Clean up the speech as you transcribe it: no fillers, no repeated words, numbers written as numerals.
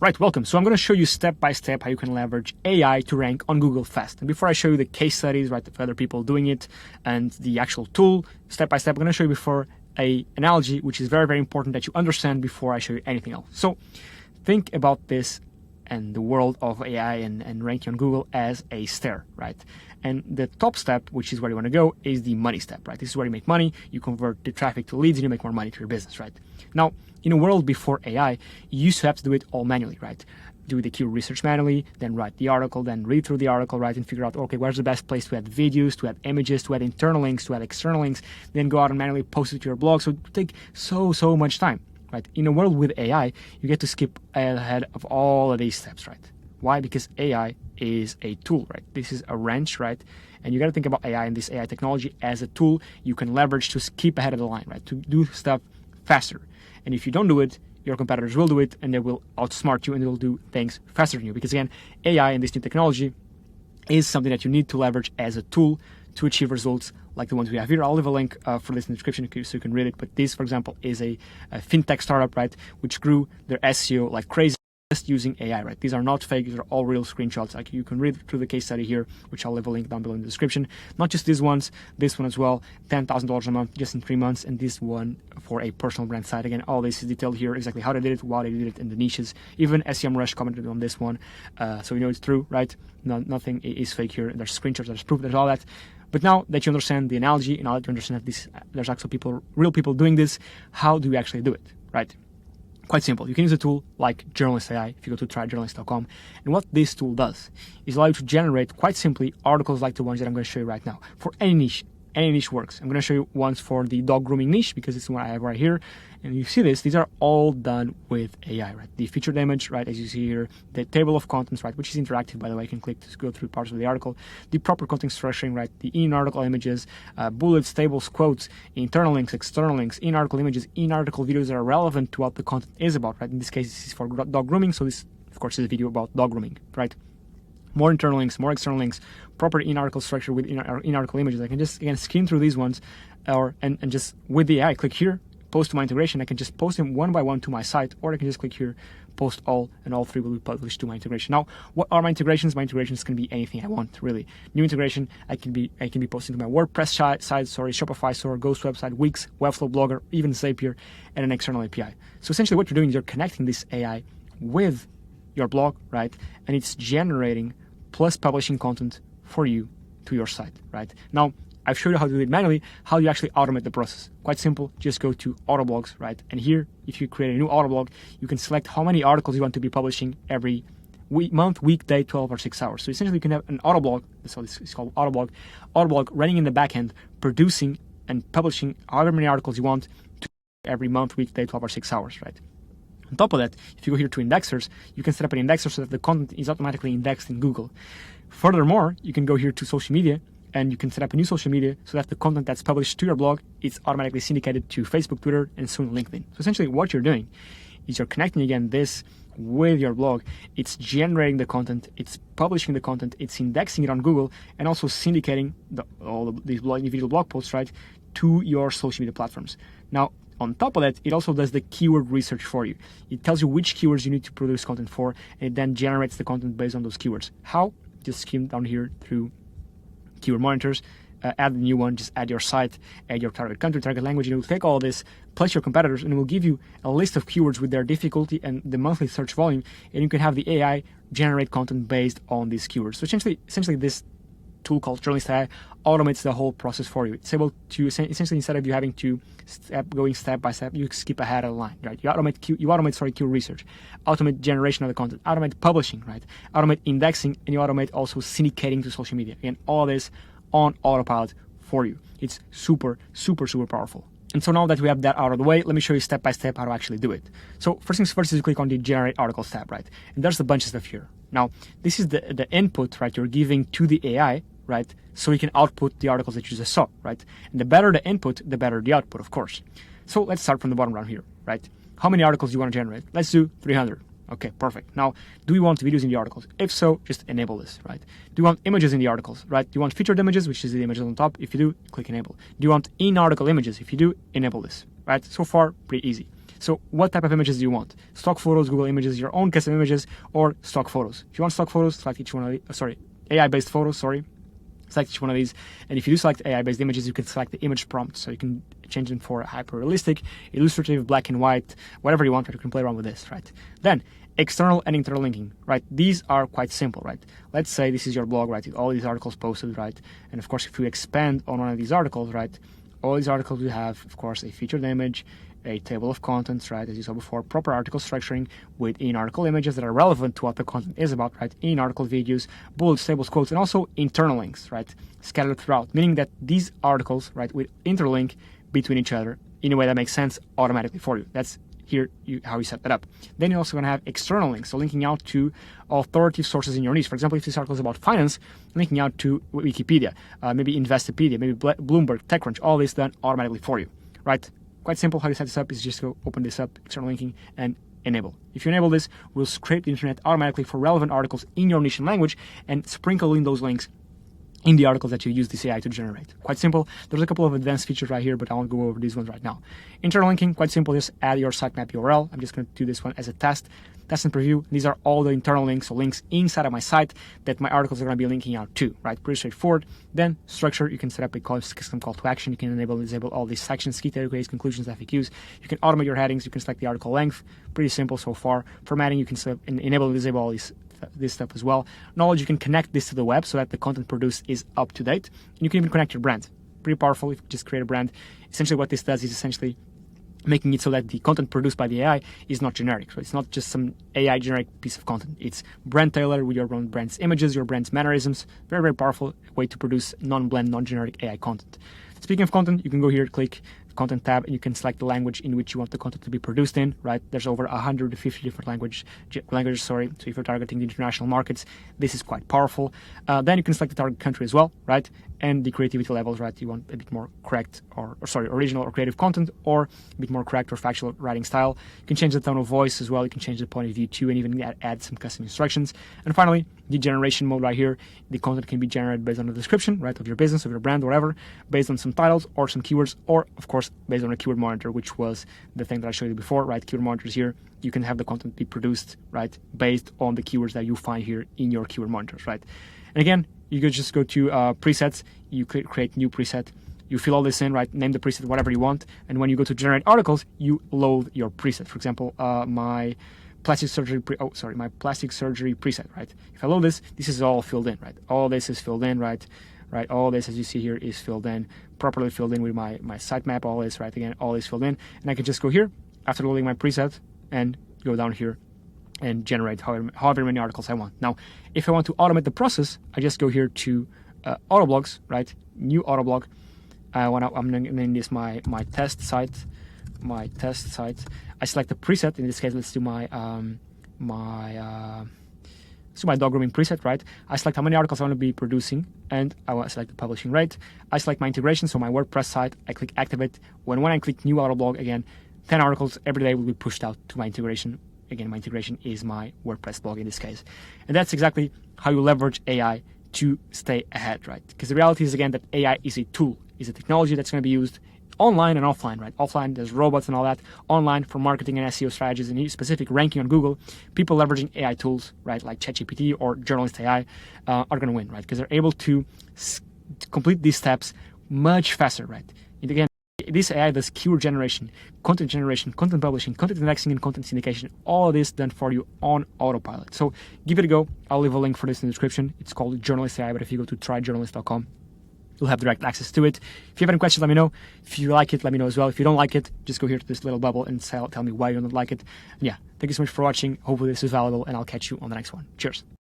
Right, welcome. So I'm going to show you step by step how you can leverage AI to rank on Google fast. And before I show you the case studies, right, of other people doing it and the actual tool, step by step, I'm going to show you before a analogy, which is very, very important that you understand before I show you anything else. So think about this and the world of AI and ranking on Google as a stair, right? And the top step, which is where you want to go, is the money step, right? This is where you make money, you convert the traffic to leads, and you make more money to your business, right? Now, in a world before AI, you used to have to do it all manually, right? Do the keyword research manually, then write the article, then read through the article, right, and figure out, okay, where's the best place to add videos, to add images, to add internal links, to add external links, then go out and manually post it to your blog. So it would take so much time, right? In a world with AI, you get to skip ahead of all of these steps, right? Why? Because AI is a tool, right? This is a wrench, right? And you got to think about AI and this AI technology as a tool you can leverage to skip ahead of the line, right? To do stuff faster. And if you don't do it, your competitors will do it and they will outsmart you and they will do things faster than you. Because again, AI and this new technology is something that you need to leverage as a tool to achieve results like the ones we have here. I'll leave a link for this in the description so you can read it. But this, for example, is a fintech startup, right, which grew their SEO like crazy just using AI, right? These are not fake, these are all real screenshots. Like you can read through the case study here, which I'll leave a link down below in the description. Not just these ones, this one as well, $10,000 a month just in 3 months, and this one for a personal brand site. Again, all this is detailed here, exactly how they did it, why they did it, and the niches. Even SEMrush commented on this one, so you know it's true, right? Nothing is fake here. There's screenshots, there's proof, there's all that. But now that you understand the analogy, and now that you understand that there's actually real people doing this, how do you actually do it, right? Quite simple. You can use a tool like Journalist AI if you go to tryjournalist.com. And what this tool does is allow you to generate, quite simply, articles like the ones that I'm going to show you right now for any niche. Any niche works. I'm going to show you ones for the dog grooming niche because it's the one I have right here. And you see this, these are all done with AI, right? The featured image, right, as you see here, the table of contents, right, which is interactive, by the way. You can click to go through parts of the article, the proper content structuring, right, the in-article images, bullets, tables, quotes, internal links, external links, in-article images, in-article videos that are relevant to what the content is about, right? In this case, this is for dog grooming, so this, of course, is a video about dog grooming, right? More internal links, more external links, proper in-article structure with in-article images. I can just, again, skim through these ones, and just with the AI, click here, post to my integration. I can just post them one by one to my site, or I can just click here, post all, and all three will be published to my integration. Now, what are my integrations? My integrations can be anything I want, really. New integration, I can be posting to my WordPress site, Shopify store, Ghost website, Wix, Webflow Blogger, even Zapier, and an external API. So essentially what you're doing is you're connecting this AI with your blog, right? And it's generating plus publishing content for you to your site, right? Now, I've showed you how to do it manually. How do you actually automate the process? Quite simple. Just go to Autoblogs, right? And here, if you create a new Autoblog, you can select how many articles you want to be publishing every month, week, day, 12 or 6 hours. So essentially, you can have an Autoblog. So this is called Autoblog running in the backend, producing and publishing however many articles you want every month, week, day, 12 or 6 hours, right? On top of that, if you go here to indexers, you can set up an indexer so that the content is automatically indexed in Google. Furthermore, you can go here to social media and you can set up a new social media so that the content that's published to your blog is automatically syndicated to Facebook, Twitter, and soon LinkedIn. So essentially what you're doing is you're connecting again this with your blog. It's generating the content, it's publishing the content, it's indexing it on Google, and also syndicating all of these individual blog posts, right, to your social media platforms. Now, on top of that, it also does the keyword research for you. It tells you which keywords you need to produce content for, and it then generates the content based on those keywords. How? Just skim down here through keyword monitors, add a new one, just add your site, add your target country, target language, and it will take all this, plus your competitors, and it will give you a list of keywords with their difficulty and the monthly search volume, and you can have the AI generate content based on these keywords. So essentially this tool called Journalist AI automates the whole process for you. It's able to, essentially, instead of you having to going step by step, you skip ahead of the line, right? You automate keyword research, automate generation of the content, automate publishing, right? Automate indexing, and you automate also syndicating to social media. Again, all this on autopilot for you. It's super powerful. And so now that we have that out of the way, let me show you step by step how to actually do it. So first things first is you click on the Generate Articles tab, right? And there's a bunch of stuff here. Now, this is the input, right, you're giving to the AI, right? So you can output the articles that you just saw, right? And the better the input, the better the output, of course. So let's start from the bottom down here, right? How many articles do you want to generate? Let's do 300. Okay, perfect. Now, do we want videos in the articles? If so, just enable this, right? Do you want images in the articles, right? Do you want featured images, which is the images on top? If you do, click enable. Do you want in-article images? If you do, enable this, right? So far, pretty easy. So what type of images do you want? Stock photos, Google Images, your own custom images, or stock photos? If you want stock photos, select each one of these, AI-based photos, select each one of these. And if you do select AI-based images, you can select the image prompt. So you can change them for hyper-realistic, illustrative, black and white, whatever you want, right? You can play around with this, right? Then, external and internal linking, right? These are quite simple, right? Let's say this is your blog, right? All these articles posted, right? And of course, if you expand on one of these articles, right? All these articles will have, of course, a featured image, a table of contents, right? As you saw before, proper article structuring with in-article images that are relevant to what the content is about, right? In-article videos, bullets, tables, quotes, and also internal links, right? Scattered throughout, meaning that these articles, right, will interlink between each other in a way that makes sense automatically for you. That's how you set that up. Then you're also going to have external links, so linking out to authoritative sources in your niche. For example, if this article is about finance, linking out to Wikipedia, maybe Investopedia, maybe Bloomberg, TechCrunch, all this done automatically for you, right? Quite simple. How you set this up is just go open this up, external linking, and enable. If you enable this, we'll scrape the internet automatically for relevant articles in your niche and language and sprinkle in those links in the articles that you use this AI to generate. Quite simple. There's a couple of advanced features right here, but I won't go over these ones right now. Internal linking, quite simple. Just add your sitemap URL. I'm just going to do this one as a test and preview. These are all the internal links, so links inside of my site that my articles are going to be linking out to, right? Pretty straightforward. Then structure, you can set up a custom call to action. You can enable and disable all these sections, key takeaways, conclusions, FAQs. You can automate your headings. You can select the article length. Pretty simple so far. Formatting, you can enable and disable all this stuff as well. Knowledge, you can connect this to the web so that the content produced is up to date. And you can even connect your brand. Pretty powerful if you just create a brand. Essentially what this does is essentially making it so that the content produced by the AI is not generic. So it's not just some AI generic piece of content. It's brand tailored with your own brand's images, your brand's mannerisms. Very, very powerful way to produce non-blend, non-generic AI content. Speaking of content, you can go here, click content tab, and you can select the language in which you want the content to be produced in, right? There's over 150 different languages, so if you're targeting the international markets, this is quite powerful. Then you can select the target country as well, right? And the creativity levels, right? You want a bit more correct original or creative content, or a bit more correct or factual writing style. You can change the tone of voice as well. You can change the point of view too, and even add some custom instructions. And finally, the generation mode right here. The content can be generated based on the description, right, of your business, of your brand, whatever, based on some titles or some keywords, or of course, based on a keyword monitor, which was the thing that I showed you before, right? Keyword monitors here. You can have the content be produced, right, based on the keywords that you find here in your keyword monitors, right? And again, you could just go to presets. You could create new preset. You fill all this in, right? Name the preset whatever you want. And when you go to generate articles, you load your preset. For example, my plastic surgery preset, right? If I load this, this is all filled in, right? All this is filled in, right? All this, as you see here, is filled in, properly filled in with my sitemap. All this, right? Again, all is filled in, and I can just go here after loading my preset and go down here and generate however many articles I want. Now, if I want to automate the process, I just go here to autoblogs, right? New autoblog. I'm going to name this my test site. My test site. I select the preset. In this case, let's do my dog grooming preset, right? I select how many articles I want to be producing, and I want to select the publishing rate. I select my integration, so my WordPress site. I click activate. When I click new autoblog, again, 10 articles every day will be pushed out to my integration. Again, my integration is my WordPress blog in this case. And that's exactly how you leverage AI to stay ahead, right? Because the reality is, again, that AI is a tool, is a technology that's going to be used online and offline, right? Offline, there's robots and all that. Online, for marketing and SEO strategies and specific ranking on Google, people leveraging AI tools, right, like ChatGPT or Journalist AI, are going to win, right? Because they're able to complete these steps much faster, right? And again, this AI does keyword generation, content publishing, content indexing, and content syndication. All of this done for you on autopilot. So give it a go. I'll leave a link for this in the description. It's called Journalist AI, but if you go to tryjournalist.com, you'll have direct access to it. If you have any questions, let me know. If you like it, let me know as well. If you don't like it, just go here to this little bubble and tell me why you don't like it. And yeah, thank you so much for watching. Hopefully this is valuable, and I'll catch you on the next one. Cheers.